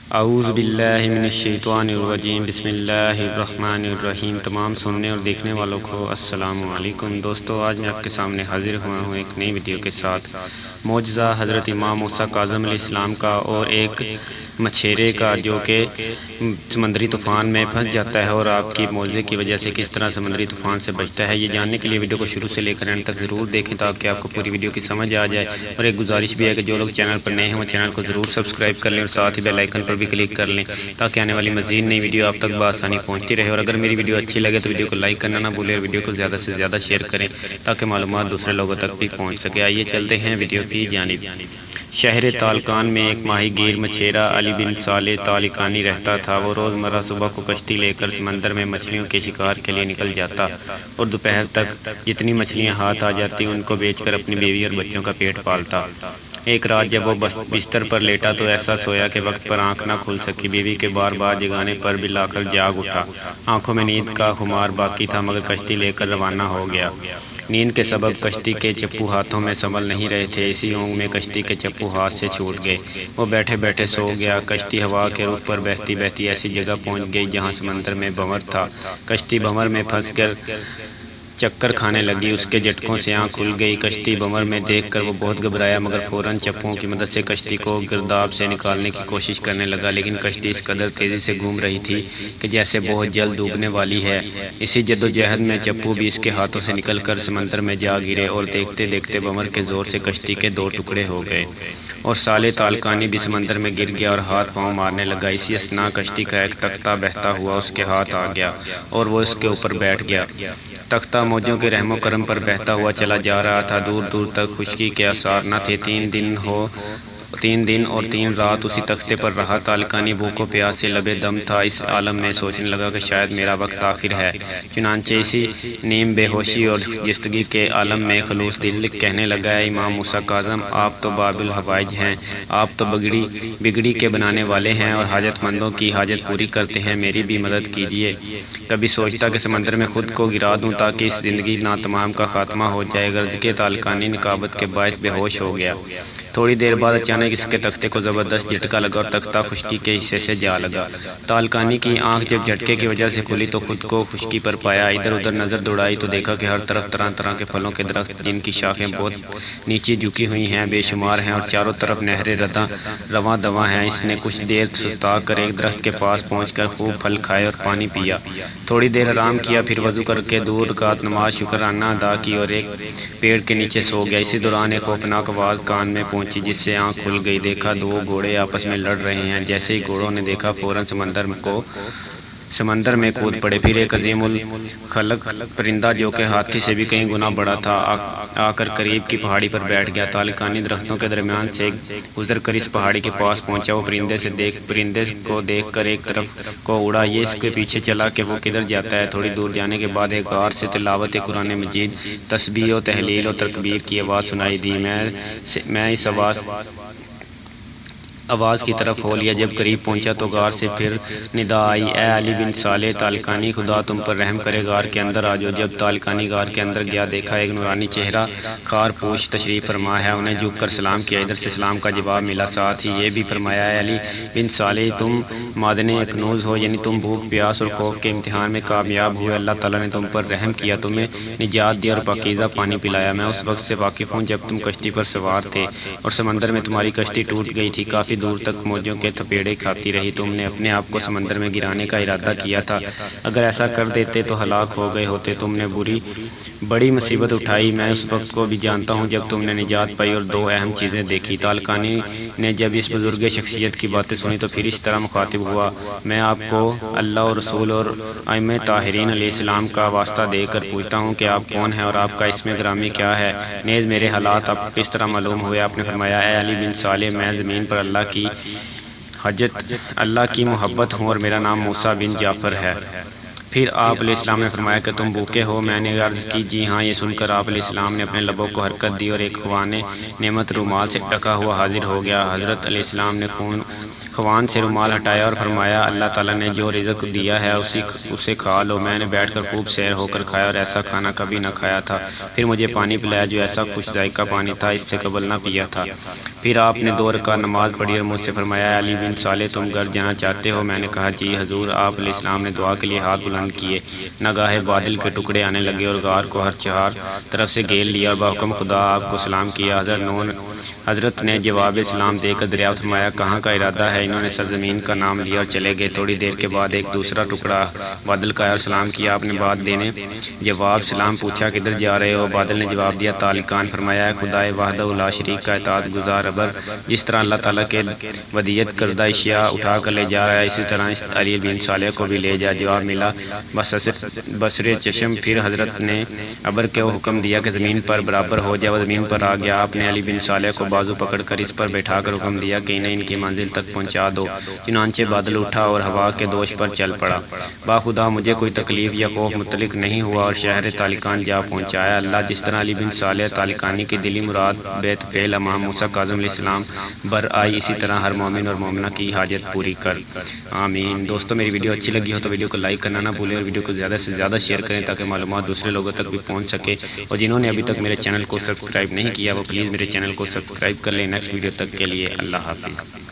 اعوذ باللہ من الشیطان الرجیم، بسم اللہ الرحمن الرحیم۔ تمام سننے اور دیکھنے والوں کو السلام علیکم۔ دوستو، آج میں آپ کے سامنے حاضر ہوا ہوں ایک نئی ویڈیو کے ساتھ، معجزہ حضرت امام موسیٰ کاظم علیہ السلام کا اور ایک مچھیرے کا جو کہ سمندری طوفان میں پھنس جاتا ہے اور آپ کی معجزے کی وجہ سے کس طرح سمندری طوفان سے بچتا ہے۔ یہ جاننے کے لیے ویڈیو کو شروع سے لے کر اینڈ تک ضرور دیکھیں تاکہ آپ کو پوری ویڈیو کی سمجھ آ جائے۔ اور ایک گزارش بھی ہے کہ جو لوگ چینل پر نئے ہیں وہ چینل کو ضرور سبسکرائب کر لیں اور ساتھ ہی بیل آئیکن پر بھی کلک کر لیں تاکہ آنے والی مزید نئی ویڈیو آپ تک بآسانی پہنچتی رہے۔ اور اگر میری ویڈیو اچھی لگے تو ویڈیو کو لائک کرنا نہ بھولیں اور ویڈیو کو زیادہ سے زیادہ شیئر کریں تاکہ معلومات دوسرے لوگوں تک بھی پہنچ سکے۔ آئیے چلتے ہیں ویڈیو کی جانب۔ شہر تالکان میں ایک ماہی گیر مچھیرا علی بن صالح تالکانی رہتا تھا۔ وہ روزمرہ صبح کو کشتی لے کر سمندر میں مچھلیوں کے شکار کے لیے نکل جاتا اور دوپہر تک جتنی مچھلیاں ہاتھ آ جاتی ان کو بیچ کر اپنی بیوی اور بچوں کا پیٹ پالتا۔ ایک رات جب وہ بستر پر لیٹا تو ایسا سویا کہ وقت پر آنکھ نہ کھل سکی۔ بیوی کے بار بار جگانے پر بھی لا کر جاگ اٹھا۔ آنکھوں میں نیند کا خمار باقی تھا مگر کشتی لے کر روانہ ہو گیا۔ نیند کے سبب کشتی کے چپو ہاتھوں میں سنبھل نہیں رہے تھے، اسی اونگ میں کشتی کے چپو ہاتھ سے چھوٹ گئے۔ وہ بیٹھے بیٹھے سو گیا۔ کشتی ہوا کے رخ پر بہتی بہتی ایسی جگہ پہنچ گئی جہاں سمندر میں بھنور تھا۔ کشتی بھنور میں پھنس کر چکر کھانے لگی۔ اس کے جھٹکوں سے آنکھ کھل گئی۔ کشتی بھنور میں دیکھ کر وہ بہت گھبرایا مگر فوراً چپوں کی مدد سے کشتی کو گرداب سے نکالنے کی کوشش کرنے لگا، لیکن کشتی اس قدر تیزی سے گھوم رہی تھی کہ جیسے بہت جلد ڈوبنے والی ہے۔ اسی جدوجہد میں چپو بھی اس کے ہاتھوں سے نکل کر سمندر میں جا گرے اور دیکھتے دیکھتے بھنور کے زور سے کشتی کے دو ٹکڑے ہو گئے اور صالح تالکانی بھی سمندر میں گر گیا اور ہاتھ پاؤں مارنے لگا۔ اسی اثناء کشتی کا ایک تختہ بہتا ہوا اس کے ہاتھ آ گیا اور وہ اس کے اوپر بیٹھ گیا۔ تختہ موجوں کے رحم و کرم پر بہتا ہوا چلا جا رہا تھا۔ دور دور تک خشکی کے آثار نہ تھے۔ 3 دن اور 3 رات اسی تختے پر رہا۔ تالکانی بھوک و پیاس سے لبے دم تھا۔ اس عالم میں سوچنے لگا کہ شاید میرا وقت آخر ہے۔ چنانچہ اسی نیم بے ہوشی اور جستگی کے عالم میں خلوص دل کہنے لگا، اے امام موسیٰ کاظم، آپ تو باب الحوائج ہیں، آپ تو بگڑی کے بنانے والے ہیں اور حاجت مندوں کی حاجت پوری کرتے ہیں، میری بھی مدد کیجیے۔ کبھی سوچتا کہ سمندر میں خود کو گرا دوں تاکہ اس زندگی ناتمام کا خاتمہ ہو جائے۔ غرض کے تالکانی نکابت کے باعث بے ہوش ہو گیا۔ تھوڑی دیر بعد اچانک اس کے تختے کو زبردست جھٹکا لگا اور تختہ خشکی کے حصے سے جا لگا۔ تالکانی کی آنکھ جب جھٹکے کی وجہ سے کھلی تو خود کو خشکی پر پایا۔ ادھر ادھر نظر دوڑائی تو دیکھا کہ ہر طرف طرح طرح کے پھلوں کے درخت جن کی شاخیں بہت نیچے جھکی ہوئی ہیں بے شمار ہیں اور چاروں طرف نہریں رواں دواں ہیں۔ اس نے کچھ دیر سستا کر ایک درخت کے پاس پہنچ کر خوب پھل کھائے اور پانی پیا۔ تھوڑی دیر آرام کیا، پھر وضو کر کے 2 رکعت نماز شکرانہ ادا کی اور ایک پیڑ کے نیچے سو گیا۔ اسی دوران ایک خوفناک آواز کان میں پہنچی جس سے آنکھ کھل گئی۔ دیکھا 2 گھوڑے آپس میں لڑ رہے ہیں۔ جیسے ہی گھوڑوں نے دیکھا فوراً سمندر میں کود پڑے۔ پھر ایک عظیم الخلق پرندہ جو کہ ہاتھی سے بھی کئی گنا بڑا تھا آ کر قریب کی پہاڑی پر بیٹھ گیا۔ تالکانی درختوں کے درمیان سے گزر کر اس پہاڑی کے پاس پہنچا۔ وہ پرندے کو دیکھ کر ایک طرف کو اڑا، یہ اس کے پیچھے چلا کہ وہ کدھر جاتا ہے۔ تھوڑی دور جانے کے بعد ایک غار سے تلاوت قرآن مجید، تسبیح و تحلیل و تکبیر کی آواز سنائی دی۔ میں اس آواز کی طرف ہو لیا۔ جب قریب پہنچا تو غار سے پھر ندا آئی، اے علی بن صالح تالکانی، خدا تم پر رحم کرے، غار کے اندر آ جاؤ۔ جب تالکانی غار کے اندر گیا دیکھا ایک نورانی چہرہ خار پوش تشریف فرما ہے۔ انہیں جھک کر سلام کیا، ادھر سے سلام کا جواب ملا، ساتھ ہی یہ بھی فرمایا، اے علی بن صالح، تم معدن کنوز ہو، یعنی تم بھوک پیاس اور خوف کے امتحان میں کامیاب ہوئے۔ اللہ تعالیٰ نے تم پر رحم کیا، تمہیں نجات دی اور پاکیزہ پانی پلایا۔ میں اس وقت سے واقف ہوں جب تم کشتی پر سوار تھے اور سمندر میں تمہاری کشتی ٹوٹ گئی تھی، کافی دور تک موجوں کے تھپیڑے کھاتی رہی۔ تم نے اپنے آپ کو سمندر میں گرانے کا ارادہ کیا تھا، اگر ایسا کر دیتے تو ہلاک ہو گئے ہوتے۔ تم نے بڑی مصیبت اٹھائی، میں اس وقت کو بھی جانتا ہوں جب تم نے نجات پائی اور 2 اہم چیزیں دیکھی۔ تالکانی نے جب اس بزرگ شخصیت کی باتیں سنی تو پھر اس طرح مخاطب ہوا، میں آپ کو اللہ اور رسول اور ائمہ طاہرین علیہ السلام کا واسطہ دے کر پوچھتا ہوں کہ آپ کون ہیں اور آپ کا اسم گرامی کیا ہے، نیز میرے حالات آپ کو کس طرح معلوم ہوئے۔ آپ نے فرمایا، اے علی بن صالح، میں زمین پر اللہ کی محبت ہوں اور میرا نام موسیٰ بن جعفر ہے۔ پھر آپ علیہ السلام نے فرمایا کہ تم بھوکے ہو؟ میں نے عرض کی جی ہاں۔ یہ سن کر آپ علیہ السلام نے اپنے لبوں کو حرکت دی اور ایک خوان نعمت رومال سے ڈھکا ہوا حاضر ہو گیا۔ حضرت علیہ السلام نے خوان سے رومال ہٹایا اور فرمایا اللہ تعالیٰ نے جو رزق دیا ہے اسے کھا لو۔ میں نے بیٹھ کر خوب سیر ہو کر کھایا اور ایسا کھانا کبھی نہ کھایا تھا۔ پھر مجھے پانی پلایا جو ایسا خوش ذائقہ پانی تھا اس سے قبل نہ پیا تھا۔ پھر آپ نے 2 رکعت نماز پڑھی اور مجھ سے فرمایا علی بن صالح تم گھر جانا چاہتے ہو؟ میں نے کہا جی حضور۔ آپ علیہ السلام نے دعا کے لیے ہاتھ بلند کیے، ناگاہ بادل کے ٹکڑے آنے لگے اور غار کو ہر 4 طرف سے گھیر لیا اور بحکم خدا آپ کو سلام کیا۔ حضرت نے جواب سلام دے کر دریافت فرمایا کہاں کا ارادہ ہے؟ انہوں نے سرزمین کا نام لیا اور چلے گئے۔ تھوڑی دیر کے بعد ایک دوسرا ٹکڑا بادل کا آیا اور سلام کیا۔ آپ نے بات دینے جواب سلام پوچھا کدھر جا رہے ہو؟ بادل نے جواب دیا تالکان۔ فرمایا خدائے وحدہ لا شریک کا اطاعت گزار ابر جس طرح اللہ تعالیٰ کے ودیت کردہ اشیاء اٹھا کر لے جا رہا ہے اسی طرح علی بن صالح کو بھی لے جا۔ جواب ملا بصر چشم۔ پھر حضرت نے ابر کو حکم دیا کہ زمین پر برابر ہو جائے۔ وہ زمین پر آ گیا۔ آپ نے علی بن صالح کو بازو پکڑ کر اس پر بیٹھا کر حکم دیا کہ انہیں ان کی منزل تک پہنچا دو۔ چنانچہ بادل اٹھا اور ہوا کے دوش پر چل پڑا۔ باخدا مجھے کوئی تکلیف یا خوف متعلق نہیں ہوا اور شہر تالکان جا پہنچایا۔ اللہ جس طرح علی بن صالح تالکانی کی دلی مراد بیت فعل امام موسیٰ کاظم علیہ السلام بر آئی اسی طرح ہر مومن اور مومنہ کی حاجت پوری کر، آمین۔ دوستو میری ویڈیو اچھی لگی ہو تو ویڈیو کو لائک کرنا نہ بھولیں اور ویڈیو کو زیادہ سے زیادہ شیئر کریں تاکہ معلومات دوسرے لوگوں تک بھی پہنچ سکے، اور جنہوں نے ابھی تک میرے چینل کو سبسکرائب نہیں کیا وہ پلیز میرے چینل کو سبسکرائب کر لیں۔ نیکسٹ ویڈیو تک کے لیے اللہ حافظ۔